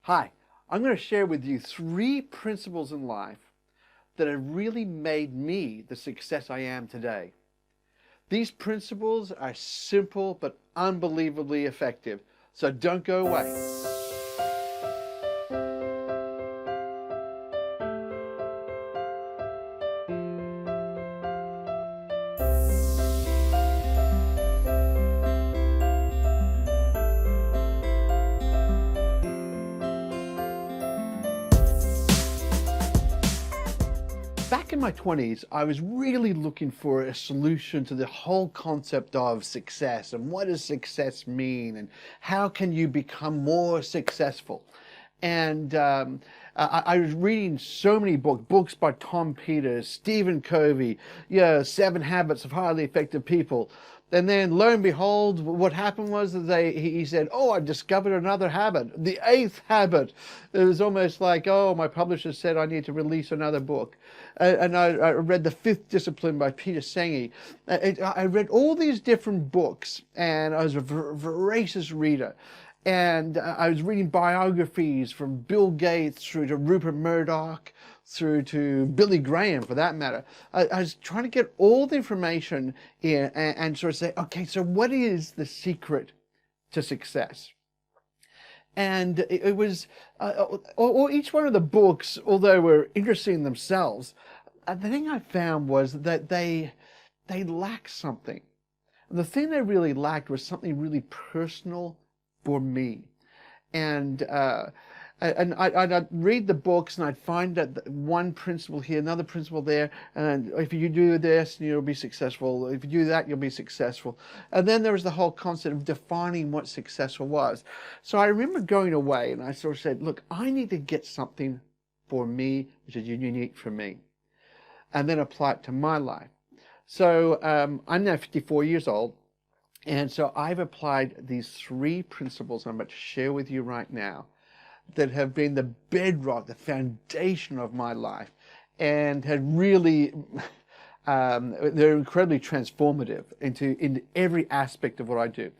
Hi, I'm going to share with you 3 principles in life that have really made me the success I am today. These principles are simple but unbelievably effective, so don't go away. Back in my 20s, I was really looking for a solution to the whole concept of success and what does success mean and how can you become more successful. And I was reading so many books by Tom Peters, Stephen Covey, 7 Habits of Highly Effective People. And then lo and behold, what happened was that he said, oh, I discovered another habit, the 8th habit. It was almost like, oh, my publisher said I need to release another book. And I read the 5th Discipline by Peter Senge. I read all these different books, and I was a voracious reader. And I was reading biographies from Bill Gates through to Rupert Murdoch, through to Billy Graham, for that matter. I was trying to get all the information in and sort of say, okay, so what is the secret to success? And it was, each one of the books, although were interesting themselves, the thing I found was that they lacked something. The thing they really lacked was something really personal for me. And I'd read the books and I'd find that one principle here, another principle there, and if you do this, you'll be successful. If you do that, you'll be successful. And then there was the whole concept of defining what successful was. So I remember going away and I sort of said, look, I need to get something for me, which is unique for me, and then apply it to my life. So I'm now 54 years old. And so I've applied these 3 principles I'm about to share with you right now that have been the bedrock, the foundation of my life, and have really, they're incredibly transformative into every aspect of what I do.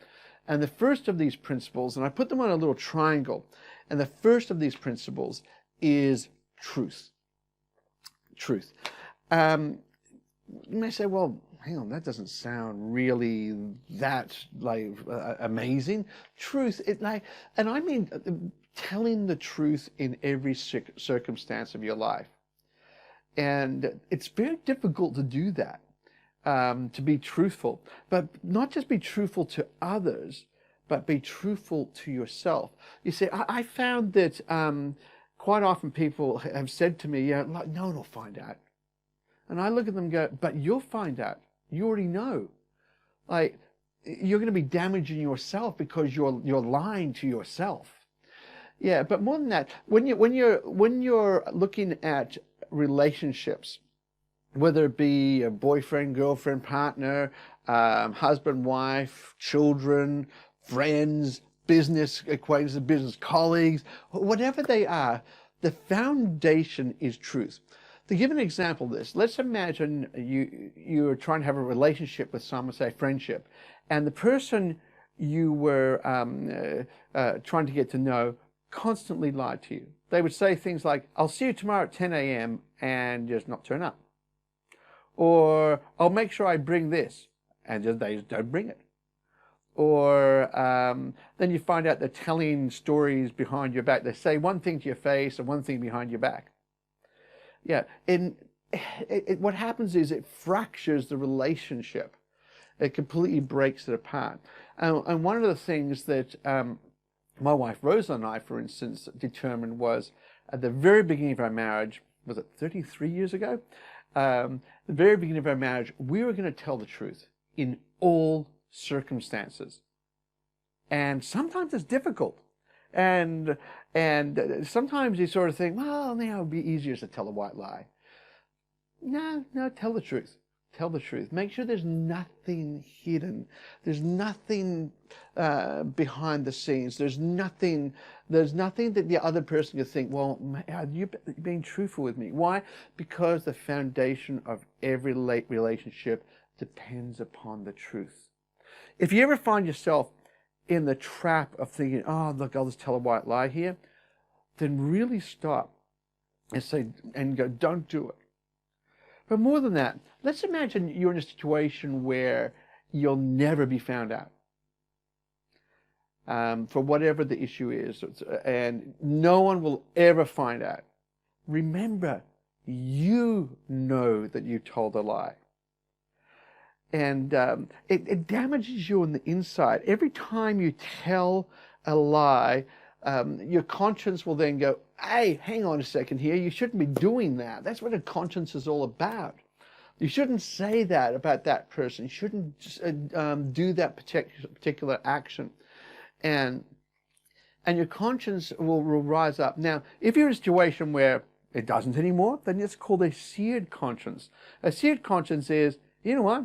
And the first of these principles, and I put them on a little triangle, and the first of these principles is truth. Truth. You may say, well, hang on, that doesn't sound really that amazing. Truth, and I mean telling the truth in every circumstance of your life. And it's very difficult to do that, to be truthful, but not just be truthful to others, but be truthful to yourself. You see, I found that quite often people have said to me, like, no one will find out. And I look at them and go, but you'll find out. You already know. Like, you're going to be damaging yourself because you're lying to yourself. Yeah, but more than that, when you're looking at relationships, whether it be a boyfriend, girlfriend, partner, husband, wife, children, friends, business acquaintances, business colleagues, whatever they are, the foundation is truth. To give an example of this, let's imagine you're trying to have a relationship with someone, say friendship, and the person you were trying to get to know constantly lied to you. They would say things like, I'll see you tomorrow at 10 a.m. and just not turn up. Or, I'll make sure I bring this, and they don't bring it. Or then you find out they're telling stories behind your back. They say one thing to your face and one thing behind your back. Yeah, and what happens is it fractures the relationship. It completely breaks it apart. And one of the things that my wife Rosa and I, for instance, determined was at the very beginning of our marriage, was it 33 years ago? The very beginning of our marriage, we were going to tell the truth in all circumstances. And sometimes it's difficult. And sometimes you sort of think, well, now it would be easier to tell a white lie. No, tell the truth. Tell the truth. Make sure there's nothing hidden. There's nothing behind the scenes. There's nothing that the other person could think, well, are you being truthful with me? Why? Because the foundation of every relationship depends upon the truth. If you ever find yourself in the trap of thinking, oh, look, I'll just tell a white lie here, then really stop and say, and go, don't do it. But more than that, let's imagine you're in a situation where you'll never be found out for whatever the issue is, and no one will ever find out. Remember, you know that you told a lie. And it damages you on the inside. Every time you tell a lie, your conscience will then go, hey, hang on a second here, you shouldn't be doing that. That's what a conscience is all about. You shouldn't say that about that person. You shouldn't do that particular action. And your conscience will rise up. Now, if you're in a situation where it doesn't anymore, then it's called a seared conscience. A seared conscience is, you know what?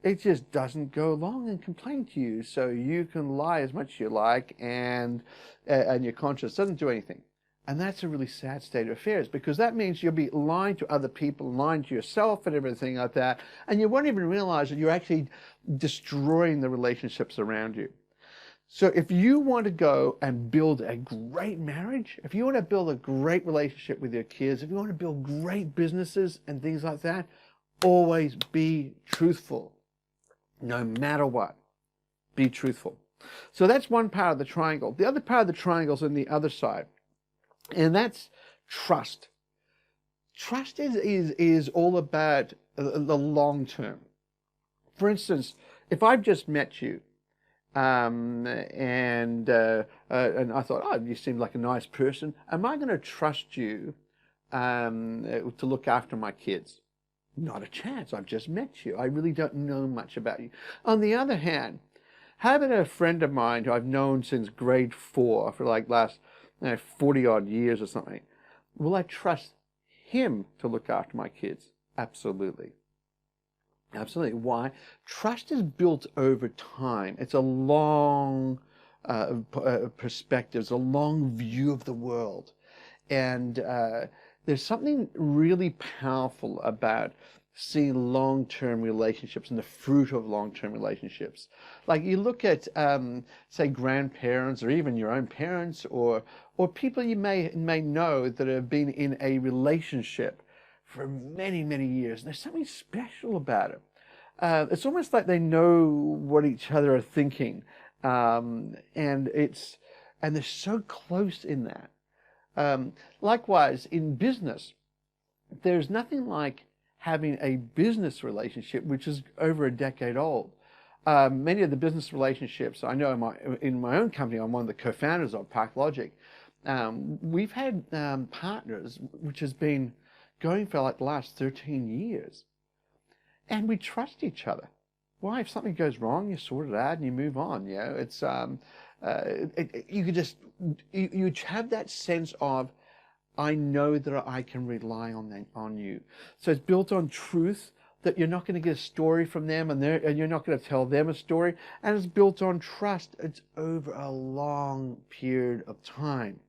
It just doesn't go along and complain to you, so you can lie as much as you like, and your conscience doesn't do anything. And that's a really sad state of affairs, because that means you'll be lying to other people, lying to yourself and everything like that, and you won't even realize that you're actually destroying the relationships around you. So if you want to go and build a great marriage, if you want to build a great relationship with your kids, if you want to build great businesses and things like that, always be truthful. No matter what, be truthful. So that's one part of the triangle. The other part of the triangle is on the other side, and that's trust. Trust is all about the long term. For instance, if I've just met you, and I thought, oh, you seem like a nice person, am I going to trust you to look after my kids? Not a chance. I've just met you. I really don't know much about you. On the other hand, how about a friend of mine who I've known since grade 4 for like last 40 odd years or something? Will I trust him to look after my kids? Absolutely. Absolutely. Why? Trust is built over time. It's a long perspective. It's a long view of the world. And there's something really powerful about seeing long-term relationships and the fruit of long-term relationships. Like you look at, say, grandparents or even your own parents or people you may know that have been in a relationship for many, many years. There's something special about it. It's almost like they know what each other are thinking, and they're so close in that. Likewise, in business, there's nothing like having a business relationship which is over a decade old. Many of the business relationships I know in my own company, I'm one of the co-founders of ParkLogic. We've had partners which has been going for like the last 13 years, and we trust each other. Why? If something goes wrong, you sort it out and you move on. You know, it's you could just you have that sense of, I know that I can rely on you. So it's built on truth, that you're not going to get a story from them, and you're not going to tell them a story. And it's built on trust. It's over a long period of time.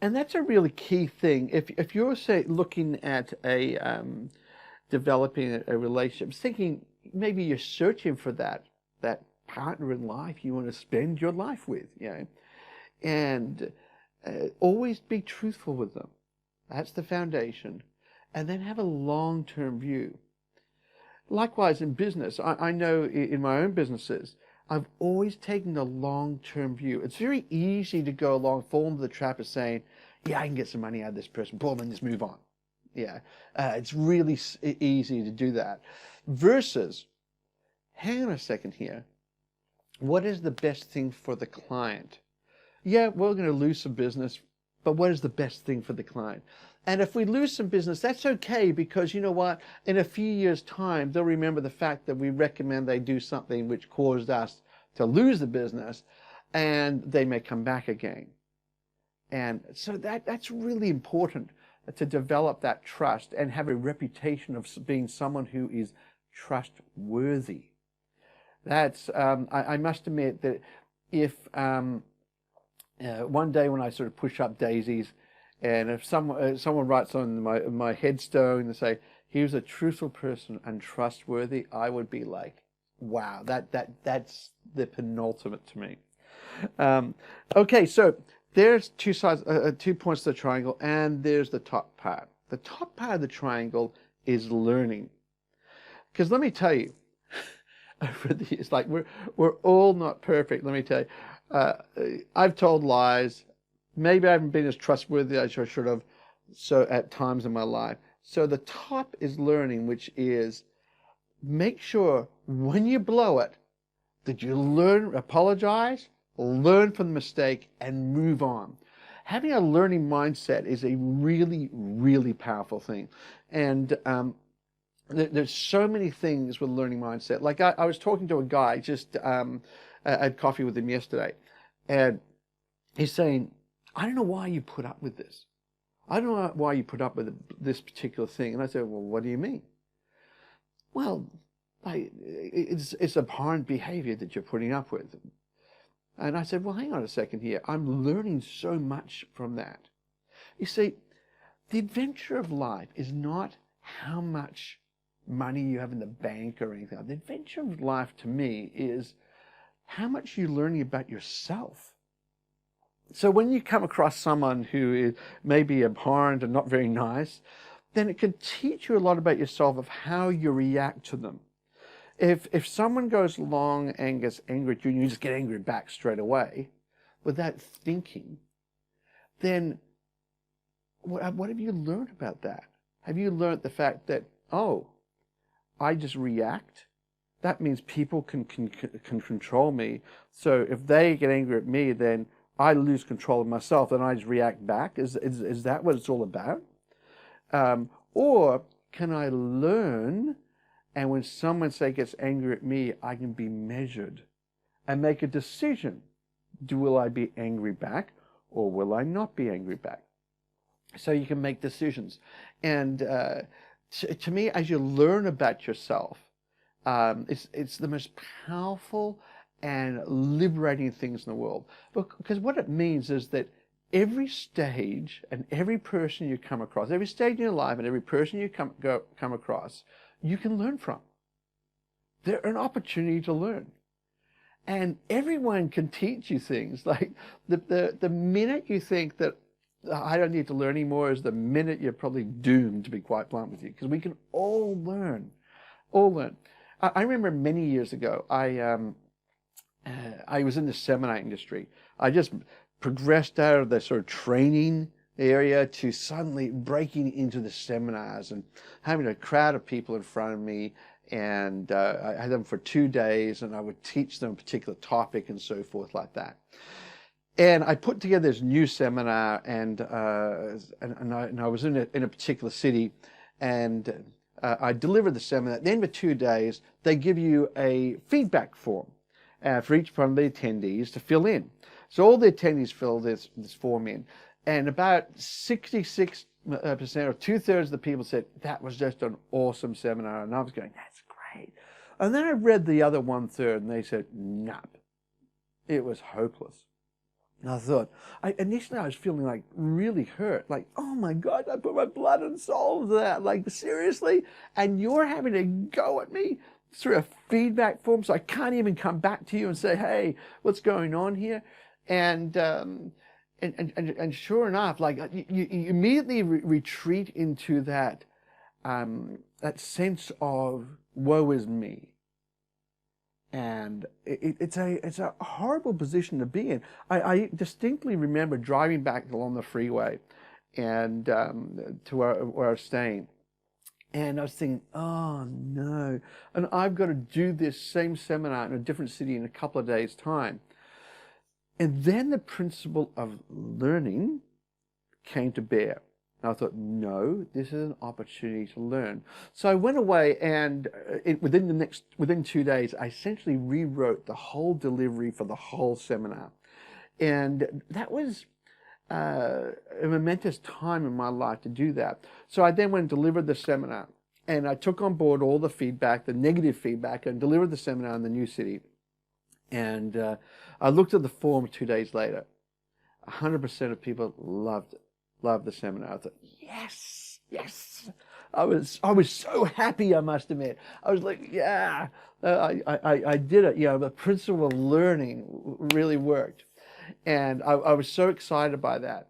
And that's a really key thing. If you're, say, looking at developing a relationship, thinking maybe you're searching for that partner in life you want to spend your life with, you know, and always be truthful with them. That's the foundation. And then have a long-term view. Likewise, in business, I know in my own businesses, I've always taken a long-term view. It's very easy to go along, fall into the trap of saying, yeah, I can get some money out of this person, boom, and just move on. Yeah, it's really easy to do that. Versus, hang on a second here, what is the best thing for the client? Yeah, we're going to lose some business, but what is the best thing for the client? And if we lose some business, that's okay, because you know what? In a few years' time, they'll remember the fact that we recommend they do something which caused us to lose the business, and they may come back again. And so that's really important, to develop that trust and have a reputation of being someone who is trustworthy. That's, I must admit that if one day when I sort of push up daisies, and if someone writes on my headstone and say, "Here's a truthful person and trustworthy," I would be like, "Wow, that's the penultimate to me." Okay, so there's two sides, 2 points to the triangle, and there's the top part. The top part of the triangle is learning. Because let me tell you, over the years, like we're all not perfect. Let me tell you, I've told lies. Maybe I haven't been as trustworthy as I should have. So at times in my life. So the top is learning, which is make sure when you blow it that you learn, apologize, learn from the mistake, and move on. Having a learning mindset is a really, really powerful thing. And there's so many things with learning mindset. Like I was talking to a guy, just I had coffee with him yesterday, and he's saying, I don't know why you put up with this. I don't know why you put up with this particular thing. And I said, well, what do you mean? Well, it's abhorrent behavior that you're putting up with. And I said, well, hang on a second here. I'm learning so much from that. You see, the adventure of life is not how much money you have in the bank or anything. The adventure of life to me is how much you're learning about yourself. So when you come across someone who is maybe abhorrent and not very nice, then it can teach you a lot about yourself of how you react to them. If someone goes along and gets angry at you and you just get angry back straight away without thinking, then what have you learned about that? Have you learned the fact that, oh, I just react? That means people can control me. So if they get angry at me, then I lose control of myself and I just react back. Is that what it's all about? Or can I learn, and when someone, say, gets angry at me, I can be measured and make a decision. Will I be angry back or will I not be angry back? So you can make decisions. And to me, as you learn about yourself, it's the most powerful and liberating things in the world. Because what it means is that every stage and every person you come across, every stage in your life and every person you come across, you can learn from. They're an opportunity to learn. And everyone can teach you things. Like the minute you think that I don't need to learn anymore is the minute you're probably doomed, to be quite blunt with you, because we can all learn. All learn. I remember many years ago, I was in the seminar industry. I just progressed out of the sort of training area to suddenly breaking into the seminars and having a crowd of people in front of me. And I had them for 2 days, and I would teach them a particular topic and so forth like that. And I put together this new seminar, and I was in a particular city, and I delivered the seminar. At the end of 2 days, they give you a feedback form for each one of the attendees to fill in. So all the attendees fill this form in, and about 66% or 2/3 of the people said, that was just an awesome seminar. And I was going, that's great. And then I read the other 1/3, and they said, nope, it was hopeless. And I thought, initially I was feeling like really hurt, like, oh my God, I put my blood and soul into that, like seriously? And you're having to go at me through a feedback form, so I can't even come back to you and say, hey, what's going on here? And sure enough, like you immediately retreat into that sense of woe is me. And it's a horrible position to be in. I distinctly remember driving back along the freeway and to where I was staying. And I was thinking, oh no. And I've got to do this same seminar in a different city in a couple of days' time. And then the principle of learning came to bear. And I thought, no, this is an opportunity to learn. So I went away, and within 2 days, I essentially rewrote the whole delivery for the whole seminar. And that was a momentous time in my life to do that. So I then went and delivered the seminar, and I took on board all the feedback, the negative feedback, and delivered the seminar in the new city. And I looked at the form 2 days later. 100% of people loved the seminar. I thought, yes, yes. I was so happy, I must admit. I was like, yeah, I did it. You know, the principle of learning really worked. And I was so excited by that.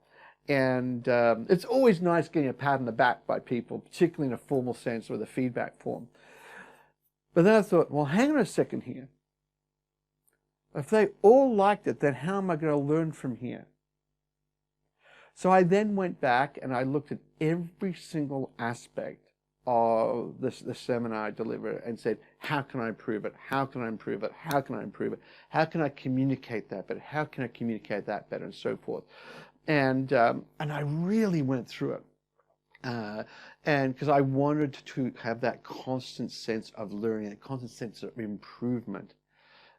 And it's always nice getting a pat on the back by people, particularly in a formal sense with a feedback form. But then I thought, well, hang on a second here. If they all liked it, then how am I going to learn from here? So I then went back and I looked at every single aspect of the seminar I delivered and said, how can I improve it? How can I improve it? How can I improve it? How can I communicate that better? How can I communicate that better? And so forth. And I really went through it. And because I wanted to have that constant sense of learning, a constant sense of improvement.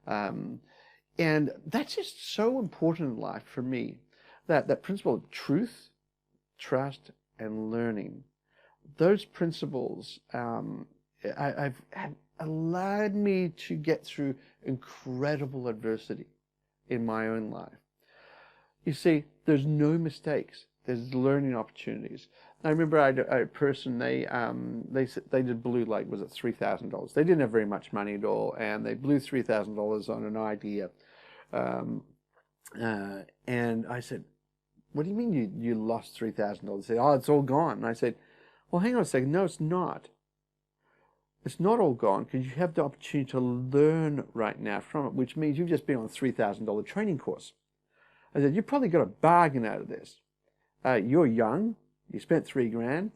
And that's just so important in life for me, that principle of truth, trust, and learning. Those principles have allowed me to get through incredible adversity in my own life. You see, there's no mistakes. There's learning opportunities. I remember I had a person, they did blew, like, was it $3,000? They didn't have very much money at all, and they blew $3,000 on an idea. And I said, what do you mean you lost $3,000? They said, oh, it's all gone. And I said, well, hang on a second. No, it's not. It's not all gone, because you have the opportunity to learn right now from it, which means you've just been on a $3,000 training course. I said, you probably got a bargain out of this. You're young. You spent $3,000.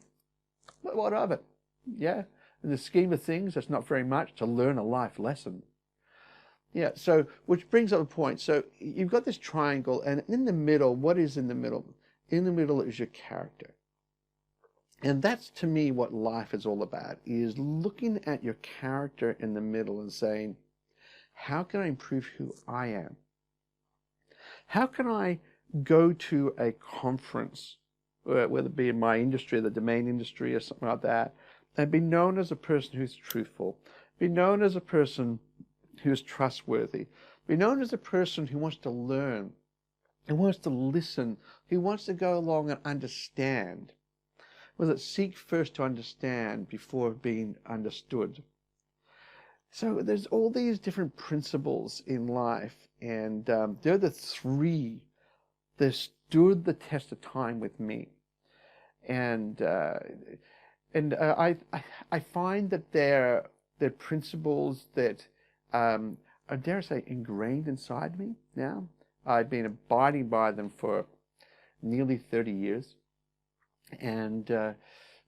What of it? Yeah. In the scheme of things, that's not very much to learn a life lesson. Yeah. So, which brings up a point. So you've got this triangle, and in the middle, what is in the middle? In the middle is your character. And that's, to me, what life is all about, is looking at your character in the middle and saying, how can I improve who I am? How can I go to a conference, whether it be in my industry, the domain industry or something like that, and be known as a person who's truthful, be known as a person who's trustworthy, be known as a person who wants to learn, who wants to listen, who wants to go along and understand. Was it seek first to understand before being understood? So there's all these different principles in life, and they're the three that stood the test of time with me. And I find that they're principles that are, dare I say, ingrained inside me now. I've been abiding by them for nearly 30 years. And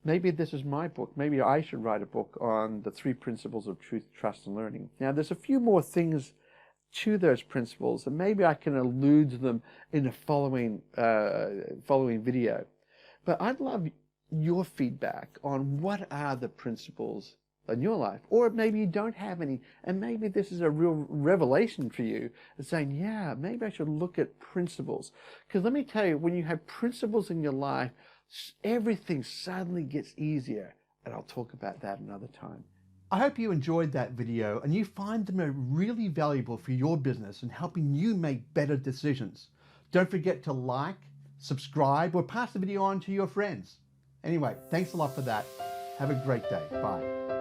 maybe this is my book. Maybe I should write a book on the 3 principles of truth, trust, and learning. Now, there's a few more things to those principles, and maybe I can allude to them in the following video. But I'd love your feedback on what are the principles in your life. Or maybe you don't have any, and maybe this is a real revelation for you, saying, yeah, maybe I should look at principles. Because let me tell you, when you have principles in your life, everything suddenly gets easier. And I'll talk about that another time. I hope you enjoyed that video and you find them really valuable for your business and helping you make better decisions. Don't forget to like, subscribe, or pass the video on to your friends. Anyway, thanks a lot for that. Have a great day. Bye.